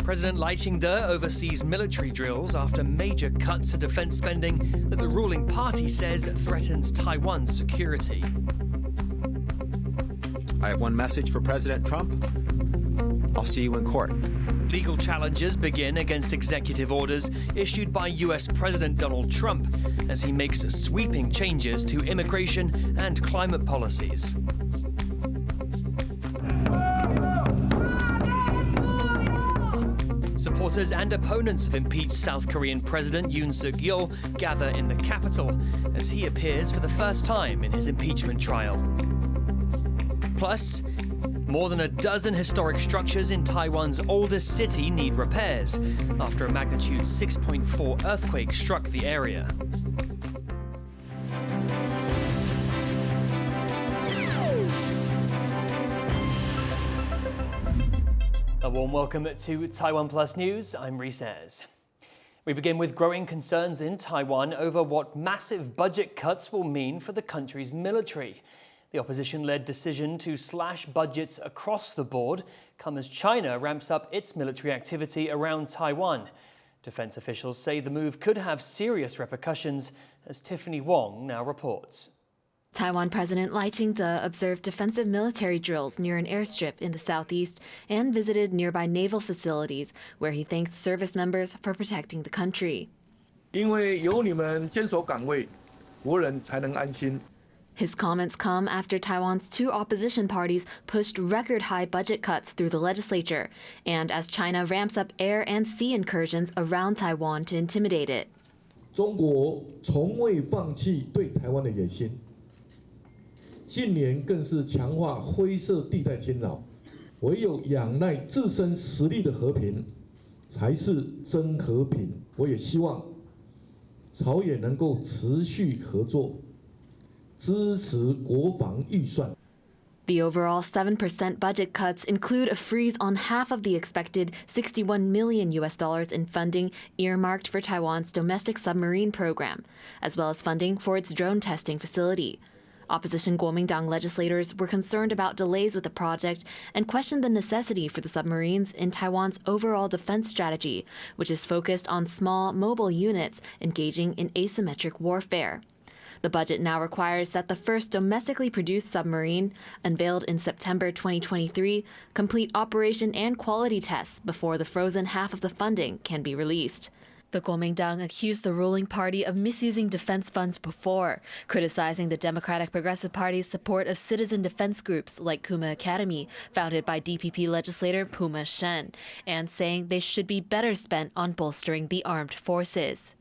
President Lai Ching-te oversees military drills after major cuts to defense spending that the ruling party says threatens Taiwan's security. I have one message for President Trump. I'll see you in court. Legal challenges begin against executive orders issued by U.S. President Donald Trump as he makes sweeping changes to immigration and climate policies. Supporters and opponents of impeached South Korean President Yoon gather in the capital as he appears for the first time in his impeachment trial. Plus, more than a dozen historic structures in Taiwan's oldest city need repairs after a magnitude 6.4 earthquake struck the area. A warm welcome to TaiwanPlus News. I'm Rhys Ayres. We begin with growing concerns in Taiwan over what massive budget cuts will mean for the country's military. The opposition-led decision to slash budgets across the board come as China ramps up its military activity around Taiwan. Defense officials say the move could have serious repercussions, as Tiffany Wong now reports. Taiwan President Lai Ching-te observed defensive military drills near an airstrip in the southeast and visited nearby naval facilities, where he thanked service members for protecting the country. 因为有你们坚守岗位，国人才能安心。 His comments come after Taiwan's two opposition parties pushed record-high budget cuts through the legislature, and as China ramps up air and sea incursions around Taiwan to intimidate it. 中国从未放弃对台湾的野心。 近年更是强化灰色地带侵扰，唯有仰赖自身实力的和平，才是真和平。我也希望朝野能够持续合作，支持国防预算。 The overall 7% budget cuts include a freeze on half of the expected $61 million in funding earmarked for Taiwan's domestic submarine program, as well as funding for its drone testing facility. Opposition Kuomintang legislators were concerned about delays with the project and questioned the necessity for the submarines in Taiwan's overall defense strategy, which is focused on small, mobile units engaging in asymmetric warfare. The budget now requires that the first domestically produced submarine, unveiled in September 2023, complete operation and quality tests before the frozen half of the funding can be released. The Kuomintang accused the ruling party of misusing defense funds before, criticizing the Democratic Progressive Party's support of citizen defense groups like Kuma Academy, founded by DPP legislator Puma Shen, and saying they should be better spent on bolstering the armed forces.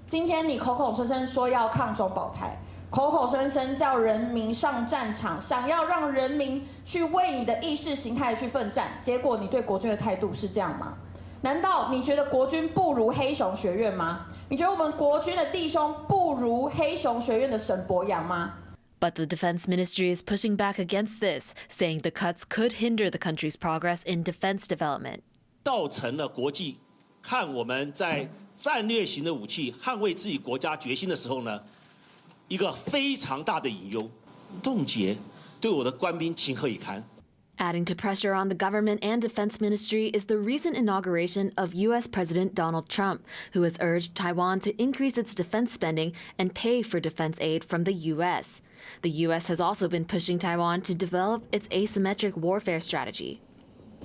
今天你口口声声说要抗中保台，口口声声叫人民上战场，想要让人民去为你的意识形态去奋战，结果你对国军的态度是这样吗？ 难道你觉得国军不如黑熊学院吗？你觉得我们国军的弟兄不如黑熊学院的沈伯洋吗？ But the Defense Ministry is pushing back against this, saying the cuts could hinder the country's progress in defense development. 造成了国际看我们在战略型的武器捍卫自己国家决心的时候呢，一个非常大的隐忧，冻结对我的官兵情何以堪？ Adding to pressure on the government and defense ministry is the recent inauguration of U.S. President Donald Trump, who has urged Taiwan to increase its defense spending and pay for defense aid from the U.S. The U.S. has also been pushing Taiwan to develop its asymmetric warfare strategy.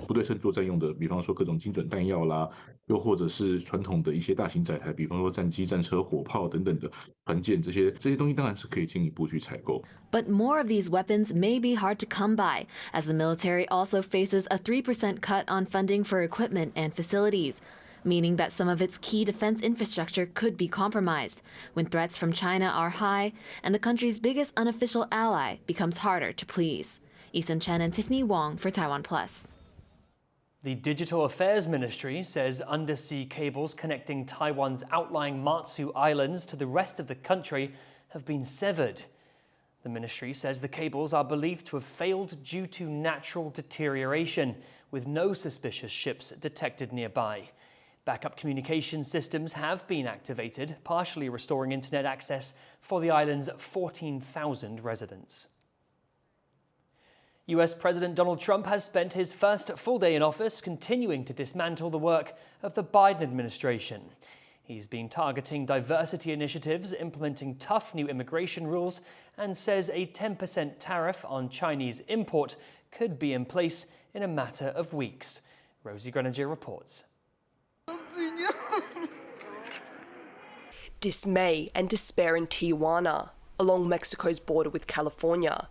不对称作战用的，比方说各种精准弹药啦，又或者是传统的一些大型载台，比方说战机、战车、火炮等等的船舰，这些东西当然是可以进一步去采购。But more of these weapons may be hard to come by, as the military also faces a 3% cut on funding for equipment and facilities, meaning that some of its key defense infrastructure could be compromised when threats from China are high and the country's biggest unofficial ally becomes harder to please. Eason Chen and Tiffany Wong for TaiwanPlus. The Digital Affairs Ministry says undersea cables connecting Taiwan's outlying Matsu Islands to the rest of the country have been severed. The ministry says the cables are believed to have failed due to natural deterioration, with no suspicious ships detected nearby. Backup communication systems have been activated, partially restoring internet access for the island's 14,000 residents. U.S. President Donald Trump has spent his first full day in office continuing to dismantle the work of the Biden administration. He's been targeting diversity initiatives, implementing tough new immigration rules, and says a 10% tariff on Chinese import could be in place in a matter of weeks. Rosie Greninger reports. Dismay and despair in Tijuana, along Mexico's border with California,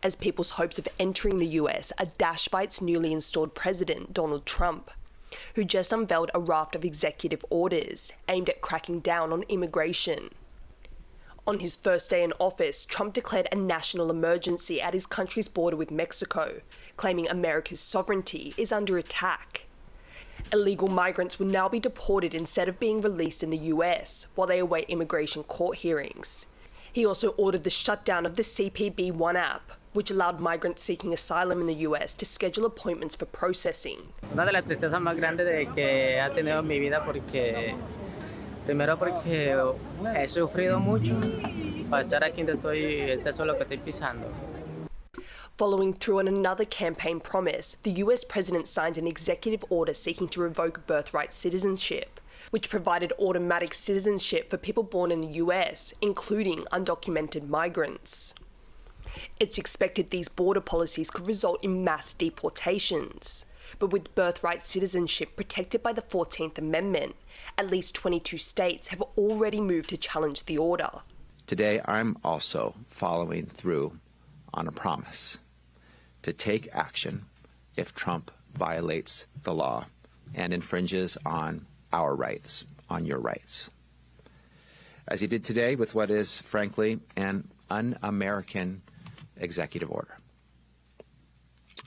as people's hopes of entering the US are dashed by its newly installed president, Donald Trump, who just unveiled a raft of executive orders aimed at cracking down on immigration. On his first day in office, Trump declared a national emergency at his country's border with Mexico, claiming America's sovereignty is under attack. Illegal migrants will now be deported instead of being released in the US while they await immigration court hearings. He also ordered the shutdown of the CPB One app, which allowed migrants seeking asylum in the US to schedule appointments for processing. Una de las tristezas más grandes de que ha tenido mi vida primero porque he sufrido mucho para estar aquí donde estoy, este suelo que estoy pisando. Following through on another campaign promise, the US president signed an executive order seeking to revoke birthright citizenship, which provided automatic citizenship for people born in the US, including undocumented migrants. It's expected these border policies could result in mass deportations. But with birthright citizenship protected by the 14th Amendment, at least 22 states have already moved to challenge the order. Today, I'm also following through on a promise to take action if Trump violates the law and infringes on our rights, on your rights. As he did today with what is, frankly, an un-American executive order.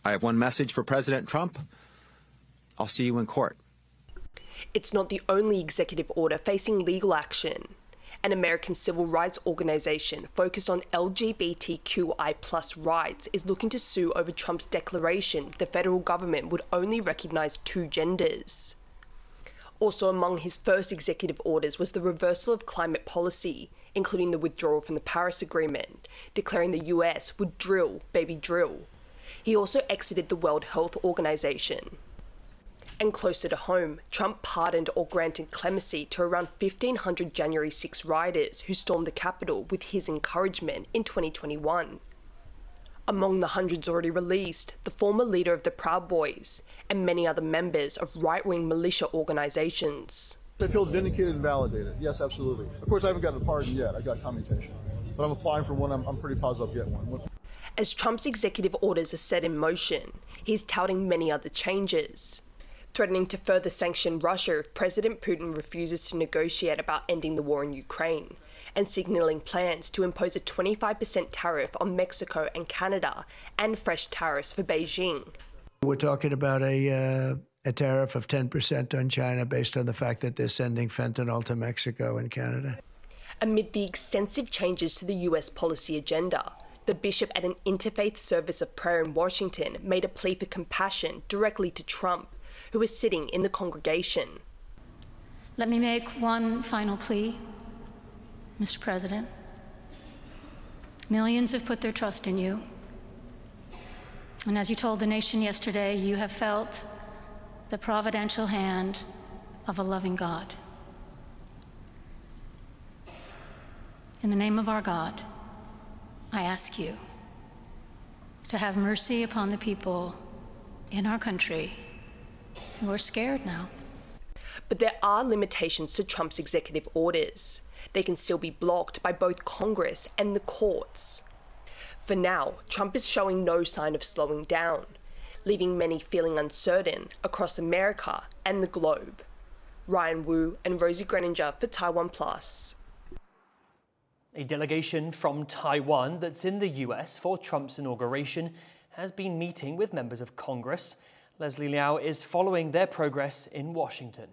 I have one message for President Trump. I'll see you in court. It's not the only executive order facing legal action. An American civil rights organization focused on LGBTQI+ rights is looking to sue over Trump's declaration the federal government would only recognize 2 genders. Also among his first executive orders was the reversal of climate policy, including the withdrawal from the Paris Agreement, declaring the US would drill, baby drill. He also exited the World Health Organization. And closer to home, Trump pardoned or granted clemency to around 1,500 January 6 rioters who stormed the Capitol with his encouragement in 2021. Among the hundreds already released, the former leader of the Proud Boys and many other members of right-wing militia organizations. I feel vindicated and validated. Yes, absolutely. Of course, I haven't gotten a pardon yet. I got commutation. But I'm applying for one. I'm pretty positive I'll get one. As Trump's executive orders are set in motion, he's touting many other changes, threatening to further sanction Russia if President Putin refuses to negotiate about ending the war in Ukraine, and signalling plans to impose a 25% tariff on Mexico and Canada and fresh tariffs for Beijing. We're talking about a tariff of 10% on China based on the fact that they're sending fentanyl to Mexico and Canada. Amid the extensive changes to the US policy agenda, the bishop at an interfaith service of prayer in Washington made a plea for compassion directly to Trump, who was sitting in the congregation. Let me make one final plea, Mr. President. Millions have put their trust in you. And as you told the nation yesterday, you have felt the providential hand of a loving God. In the name of our God, I ask you to have mercy upon the people in our country who are scared now. But there are limitations to Trump's executive orders. They can still be blocked by both Congress and the courts. For now, Trump is showing no sign of slowing down, leaving many feeling uncertain across America and the globe. Ryan Wu and Rosie Greninger for TaiwanPlus. A delegation from Taiwan that's in the US for Trump's inauguration has been meeting with members of Congress. Leslie Liao is following their progress in Washington.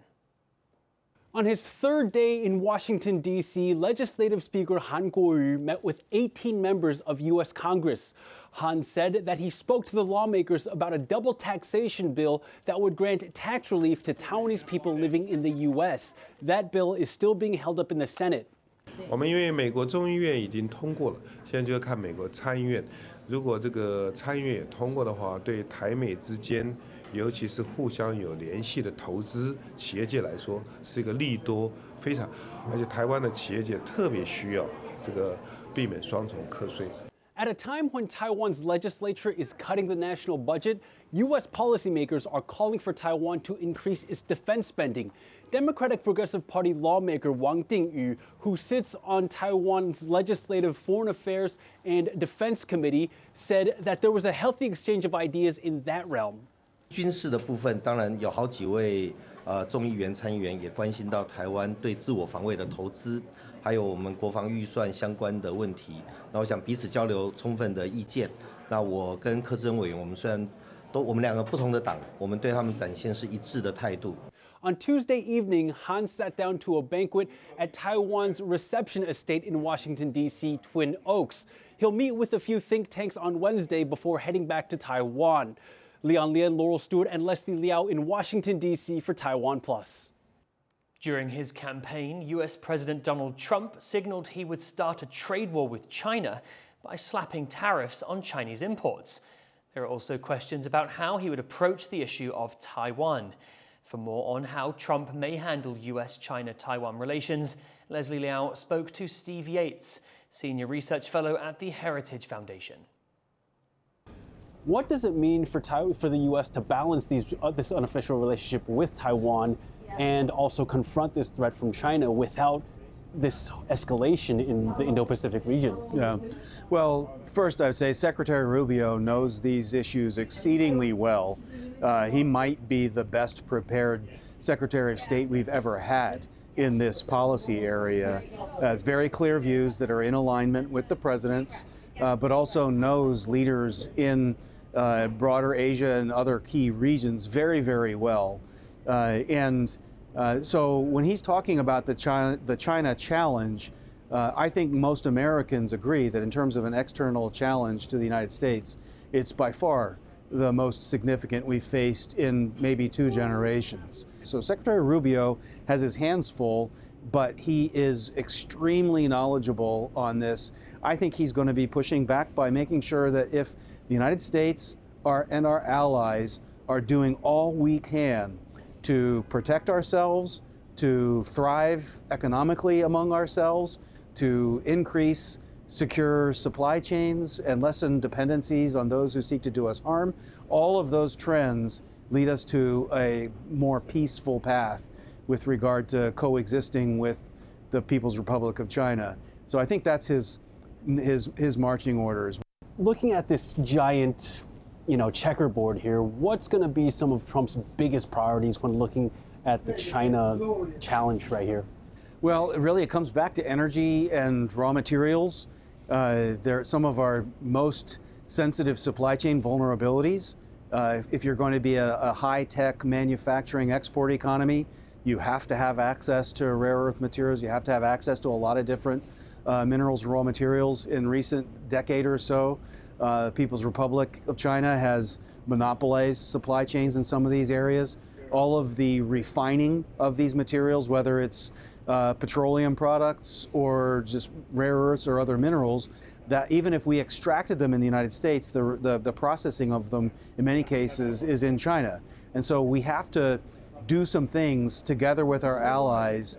On his third day in Washington, D.C., Legislative Speaker Han Kuo-yu met with 18 members of U.S. Congress. Han said that he spoke to the lawmakers about a double taxation bill that would grant tax relief to Taiwanese people living in the U.S. That bill is still being held up in the Senate. 我们因为美国众议院已经通过了，现在就要看美国参议院。如果这个参议院也通过的话，对台美之间，尤其是互相有联系的投资企业界来说，是一个利多非常，而且台湾的企业界特别需要这个避免双重课税。 At a time when Taiwan's legislature is cutting the national budget, U.S. policymakers are calling for Taiwan to increase its defense spending. Democratic Progressive Party lawmaker Wang Dingyu, who sits on Taiwan's Legislative Foreign Affairs and Defense Committee, said that there was a healthy exchange of ideas in that realm. 军事的部分，当然有好几位众议员、参议员也关心到台湾对自我防卫的投资，还有我们国防预算相关的问题。那我想彼此交流充分的意见。那我跟柯志恩委员，我们虽然我们两个不同的党，我们对他们展现是一致的态度。 On Tuesday evening, Han sat down to a banquet at Taiwan's reception estate in Washington, D.C., Twin Oaks. He'll meet with a few think tanks on Wednesday before heading back to Taiwan. Leon Lien, Laurel Stewart, and Leslie Liao in Washington, D.C. for TaiwanPlus. During his campaign, U.S. President Donald Trump signaled he would start a trade war with China by slapping tariffs on Chinese imports. There are also questions about how he would approach the issue of Taiwan. For more on how Trump may handle U.S. China-Taiwan relations, Leslie Liao spoke to Steve Yates, Senior Research Fellow at the Heritage Foundation. What does it mean for the U.S. to balance this unofficial relationship with Taiwan and also confront this threat from China without this escalation in the Indo-Pacific region? Yeah. Well, first I would say Secretary Rubio knows these issues exceedingly well. He might be the best prepared Secretary of State we've ever had in this policy area. Has very clear views that are in alignment with the president's, but also knows leaders in broader Asia and other key regions very, very well. So when he's talking about the China challenge, I think most Americans agree that in terms of an external challenge to the United States, it's by far the most significant we've faced in maybe 2 generations. So Secretary Rubio has his hands full, but he is extremely knowledgeable on this. I think he's going to be pushing back by making sure that if the United States and our allies are doing all we can to protect ourselves, to thrive economically among ourselves, to increase secure supply chains and lessen dependencies on those who seek to do us harm, all of those trends lead us to a more peaceful path with regard to coexisting with the People's Republic of China. So I think that's his marching orders. Looking at this giant, checkerboard here, what's going to be some of Trump's biggest priorities when looking at the China challenge right here? Well, really, it comes back to energy and raw materials. They're some of our most sensitive supply chain vulnerabilities. If you're going to be a high-tech manufacturing export economy, you have to have access to rare earth materials. You have to have access to a lot of different minerals and raw materials. In recent decade or so, People's Republic of China has monopolized supply chains in some of these areas. All of the refining of these materials, whether it's petroleum products or just rare earths or other minerals, that even if we extracted them in the United States, the processing of them in many cases is in China. And so we have to do some things together with our allies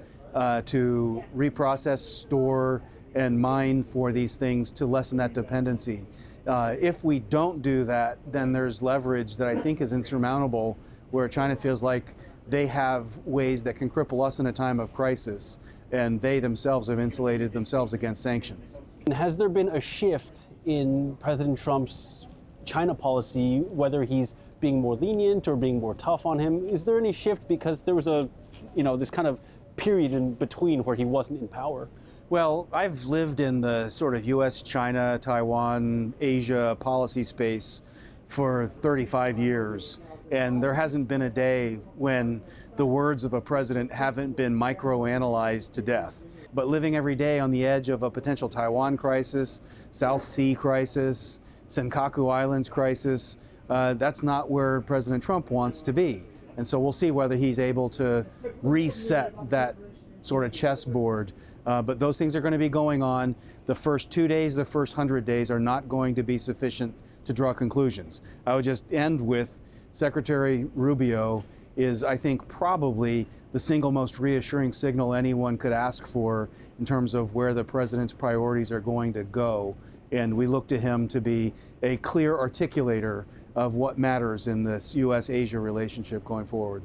to reprocess, store, and mine for these things to lessen that dependency. If we don't do that, then there's leverage that I think is insurmountable, where China feels like they have ways that can cripple us in a time of crisis, and they themselves have insulated themselves against sanctions. And has there been a shift in President Trump's China policy, whether he's being more lenient or being more tough on him? Is there any shift because there was this kind of period in between where he wasn't in power? Well, I've lived in the sort of U.S. China-Taiwan Asia policy space for 35 years. And there hasn't been a day when the words of a president haven't been microanalyzed to death. But living every day on the edge of a potential Taiwan crisis, South Sea crisis, Senkaku Islands crisis, that's not where President Trump wants to be. And so we'll see whether he's able to reset that sort of chessboard. But those things are going to be going on. The first 2 days, the first 100 days are not going to be sufficient to draw conclusions. I would just end with Secretary Rubio is, I think, probably the single most reassuring signal anyone could ask for in terms of where the president's priorities are going to go. And we look to him to be a clear articulator of what matters in this U.S.-Asia relationship going forward.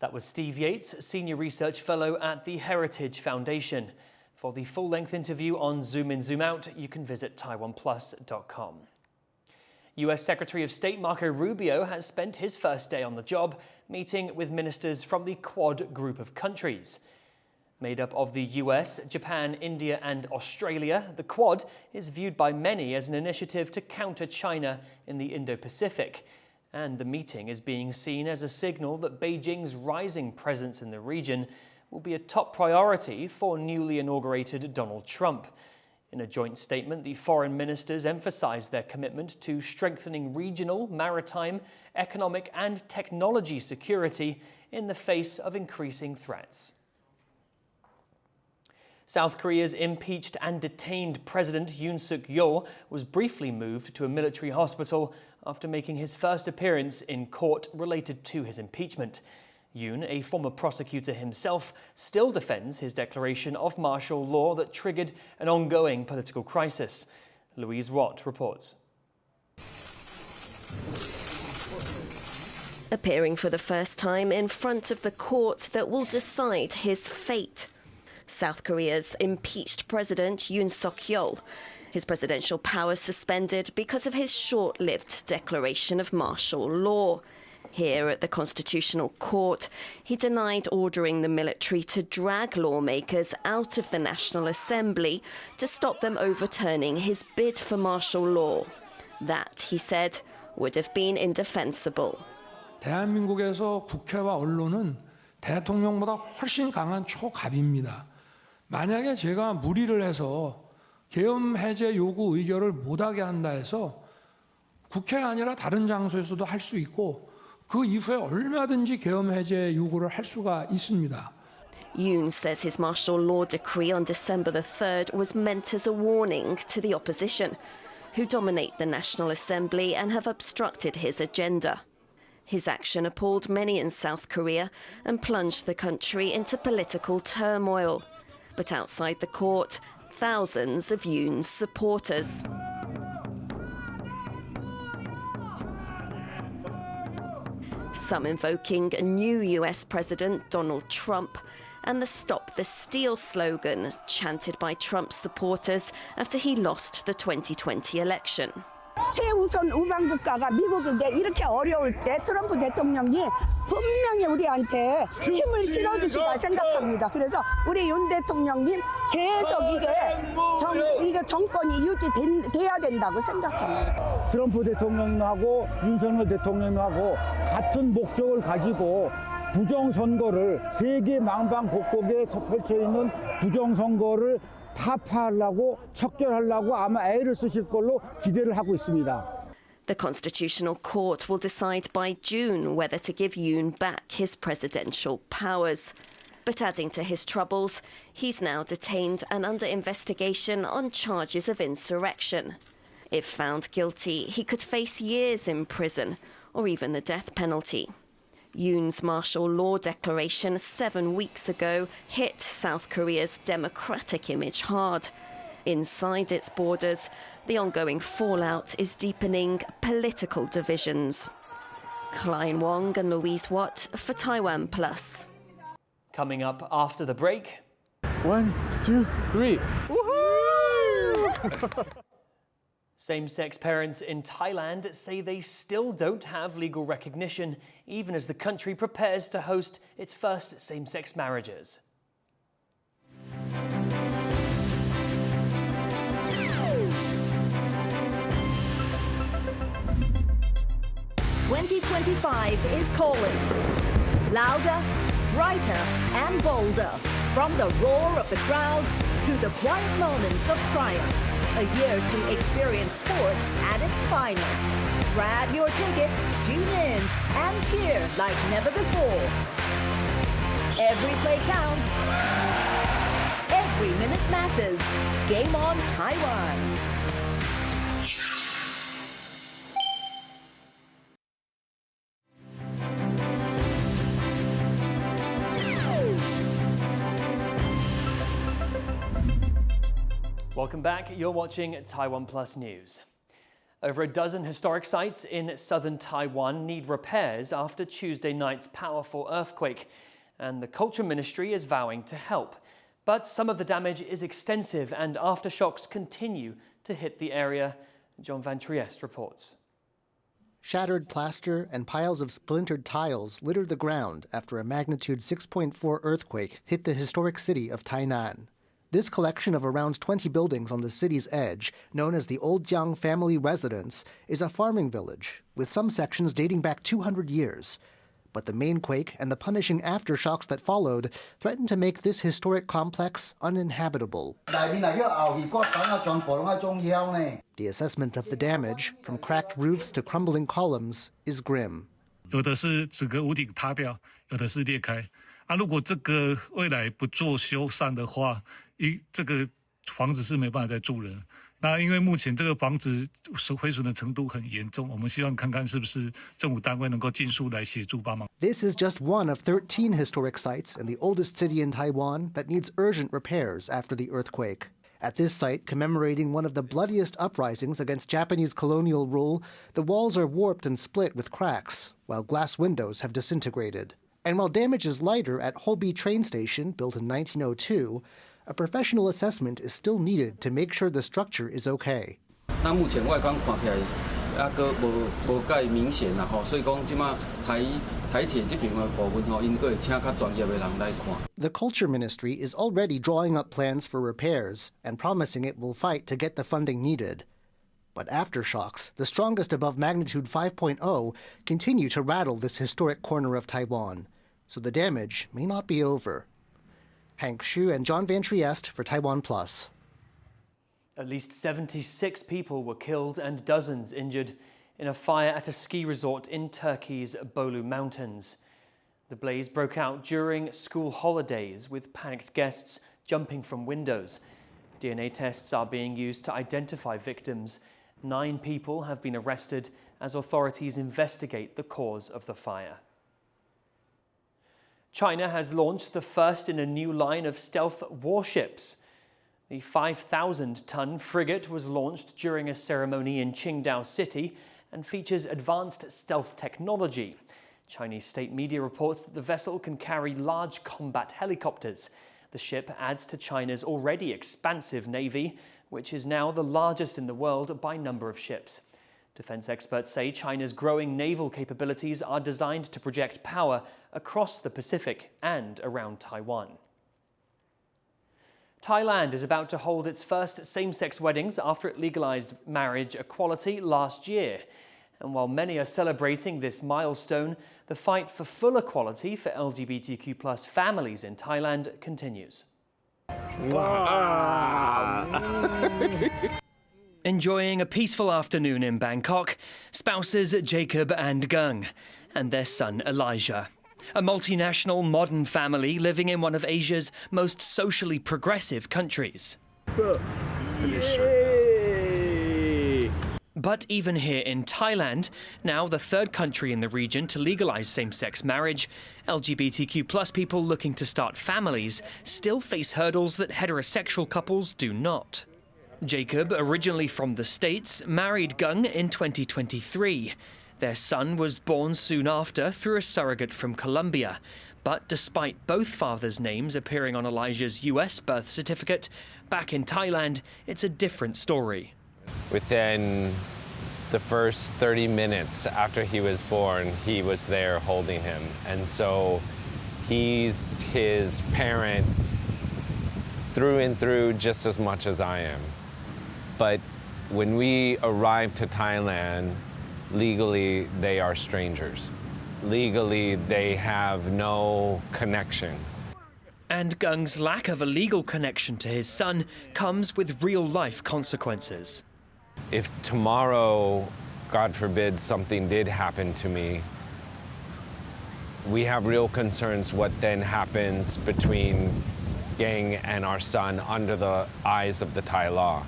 That was Steve Yates, Senior Research Fellow at the Heritage Foundation. For the full-length interview on Zoom In, Zoom Out, you can visit TaiwanPlus.com. U.S. Secretary of State Marco Rubio has spent his first day on the job meeting with ministers from the Quad group of countries. Made up of the US, Japan, India and Australia, the Quad is viewed by many as an initiative to counter China in the Indo-Pacific. And the meeting is being seen as a signal that Beijing's rising presence in the region will be a top priority for newly inaugurated Donald Trump. In a joint statement, the foreign ministers emphasized their commitment to strengthening regional, maritime, economic and technology security in the face of increasing threats. South Korea's impeached and detained President Yoon was briefly moved to a military hospital after making his first appearance in court related to his impeachment. Yoon, a former prosecutor himself, still defends his declaration of martial law that triggered an ongoing political crisis. Louise Watt reports. Appearing for the first time in front of the court that will decide his fate. South Korea's impeached President Yoon Suk-yeol. His presidential powers suspended because of his short-lived declaration of martial law. Here at the Constitutional Court, he denied ordering the military to drag lawmakers out of the National Assembly to stop them overturning his bid for martial law. That, he said, would have been indefensible. 대한민국에서 국회와 언론은 대통령보다 훨씬 강한 초갑입니다. 만약에 제가 무리를 해서 계엄 해제 요구 의결을 못하게 한다 해서 국회가 아니라 다른 장소에서도 할 수 있고 그 이후에 얼마든지 계엄 해제 요구를 할 수가 있습니다. Yoon says his martial law decree on December the 3rd was meant as a warning to the opposition, who dominate the National Assembly and have obstructed his agenda. His action appalled many in South Korea and plunged the country into political turmoil. But outside the court, thousands of Yoon's supporters. Some invoking a new US President Donald Trump and the Stop the Steal slogan chanted by Trump's supporters after he lost the 2020 election. 최우선 우방 국가가 미국인데 이렇게 어려울 때 트럼프 대통령이 분명히 우리한테 힘을 실어주시다 생각합니다. 그래서 우리 윤 대통령님 계속 이게 정권이 유지돼야 된다고 생각합니다. 트럼프 대통령하고 윤석열 대통령하고 같은 목적을 가지고 부정선거를 세계 망방곡곡에 펼쳐 있는 부정선거를 타파하려고 척결하려고 아마 애를 쓰실 걸로 기대를 하고 있습니다. The Constitutional Court will decide by June whether to give Yoon back his presidential powers. But adding to his troubles, he's now detained and under investigation on charges of insurrection. If found guilty, he could face years in prison or even the death penalty. Yoon's martial law declaration 7 weeks ago hit South Korea's democratic image hard. Inside its borders, the ongoing fallout is deepening political divisions. Klein Wong and Louise Watt for TaiwanPlus. Coming up after the break. 1, 2, 3. Woohoo! Same-sex parents in Thailand say they still don't have legal recognition, even as the country prepares to host its first same-sex marriages. 2025 is calling. Louder, brighter, and bolder. From the roar of the crowds to the quiet moments of triumph. A year to experience sports at its finest. Grab your tickets, tune in, and cheer like never before. Every play counts. Every minute matters. Game on Taiwan. Welcome back. You're watching TaiwanPlus News. Over a dozen historic sites in southern Taiwan need repairs after Tuesday night's powerful earthquake, and the Culture Ministry is vowing to help. But some of the damage is extensive and aftershocks continue to hit the area. John Van Trieste reports. Shattered plaster and piles of splintered tiles littered the ground after a magnitude 6.4 earthquake hit the historic city of Tainan. This collection of around 20 buildings on the city's edge, known as the Old Jiang family residence, is a farming village, with some sections dating back 200 years. But the main quake and the punishing aftershocks that followed threatened to make this historic complex uninhabitable. The assessment of the damage, from cracked roofs to crumbling columns, is grim. 有的是整个屋顶塌掉，有的是裂开。如果这个未来不做修缮的话，这个房子是没办法再住人。那因为目前这个房子毁损的程度很严重，我们希望看看是不是政府单位能够尽速来协助帮忙。This is just one of 13 historic sites in the oldest city in Taiwan that needs urgent repairs after the earthquake. At this site, commemorating one of the bloodiest uprisings against Japanese colonial rule, the walls are warped and split with cracks, while glass windows have disintegrated. And while damage is lighter at Hobi train station, built in 1902, a professional assessment is still needed to make sure the structure is okay. 那目前外观看起来还阁无介明显啦吼，所以讲即马台铁这边的部分吼，因阁会请较专业的人来看。The Culture Ministry is already drawing up plans for repairs and promising it will fight to get the funding needed. But aftershocks, the strongest above magnitude 5.0, continue to rattle this historic corner of Taiwan. So the damage may not be over. Hank Xu and John Van Trieste for TaiwanPlus. At least 76 people were killed and dozens injured in a fire at a ski resort in Turkey's Bolu Mountains. The blaze broke out during school holidays, with panicked guests jumping from windows. DNA tests are being used to identify victims. 9 people have been arrested as authorities investigate the cause of the fire. China has launched the first in a new line of stealth warships. The 5,000-ton frigate was launched during a ceremony in Qingdao City and features advanced stealth technology. Chinese state media reports that the vessel can carry large combat helicopters. The ship adds to China's already expansive navy, which is now the largest in the world by number of ships. Defense experts say China's growing naval capabilities are designed to project power across the Pacific and around Taiwan. Thailand is about to hold its first same-sex weddings after it legalized marriage equality last year. And while many are celebrating this milestone, the fight for full equality for LGBTQ+ families in Thailand continues. Enjoying a peaceful afternoon in Bangkok, spouses Jacob and Gung and their son Elijah. A multinational modern family living in one of Asia's most socially progressive countries. But even here in Thailand, now the third country in the region to legalize same-sex marriage, LGBTQ+ people looking to start families still face hurdles that heterosexual couples do not. Jacob, originally from the States, married Gung in 2023. Their son was born soon after through a surrogate from Colombia. But despite both fathers' names appearing on Elijah's U.S. birth certificate, back in Thailand, it's a different story. Within the first 30 minutes after he was born, he was there holding him. And so he's his parent through and through just as much as I am. But when we arrived to Thailand, legally they are strangers. legally they have no connection. And Gung's lack of a legal connection to his son comes with real-life consequences. If tomorrow, God forbid, something did happen to me, we have real concerns what then happens between Gang and our son under the eyes of the Thai law.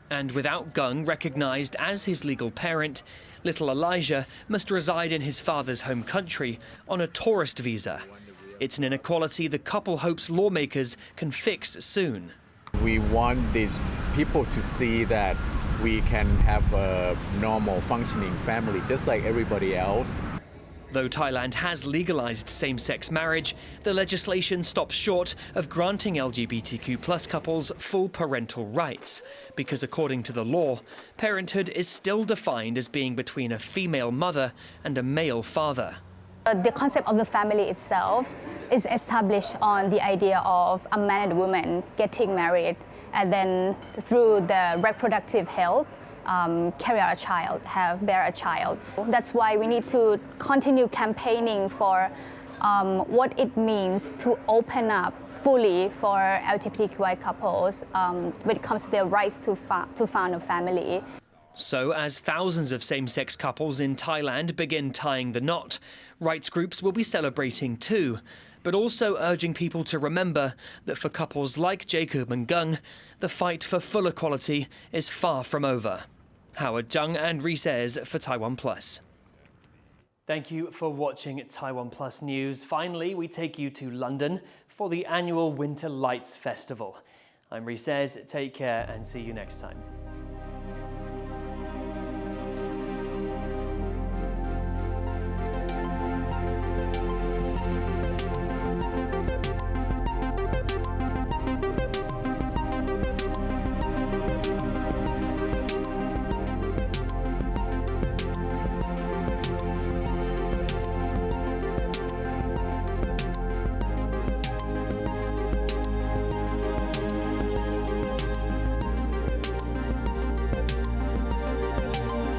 And without Gung recognized as his legal parent, little Elijah must reside in his father's home country on a tourist visa. It's an inequality the couple hopes lawmakers can fix soon. We want these people to see that we can have a normal functioning family just like everybody else. Though Thailand has legalized same-sex marriage, the legislation stops short of granting LGBTQ+ couples full parental rights, because according to the law, parenthood is still defined as being between a female mother and a male father. The concept of the family itself is established on the idea of a man and a woman getting married, and then through the reproductive health, carry out a child, bear a child. That's why we need to continue campaigning for what it means to open up fully for LGBTQI couples when it comes to their rights to found a family. So as thousands of same-sex couples in Thailand begin tying the knot, rights groups will be celebrating too, but also urging people to remember that for couples like Jacob and Gung, the fight for full equality is far from over. Howard Jung and Rees for TaiwanPlus. Thank you for watching TaiwanPlus News. Finally, we take you to London for the annual Winter Lights Festival. I'm Rees. Take care and see you next time.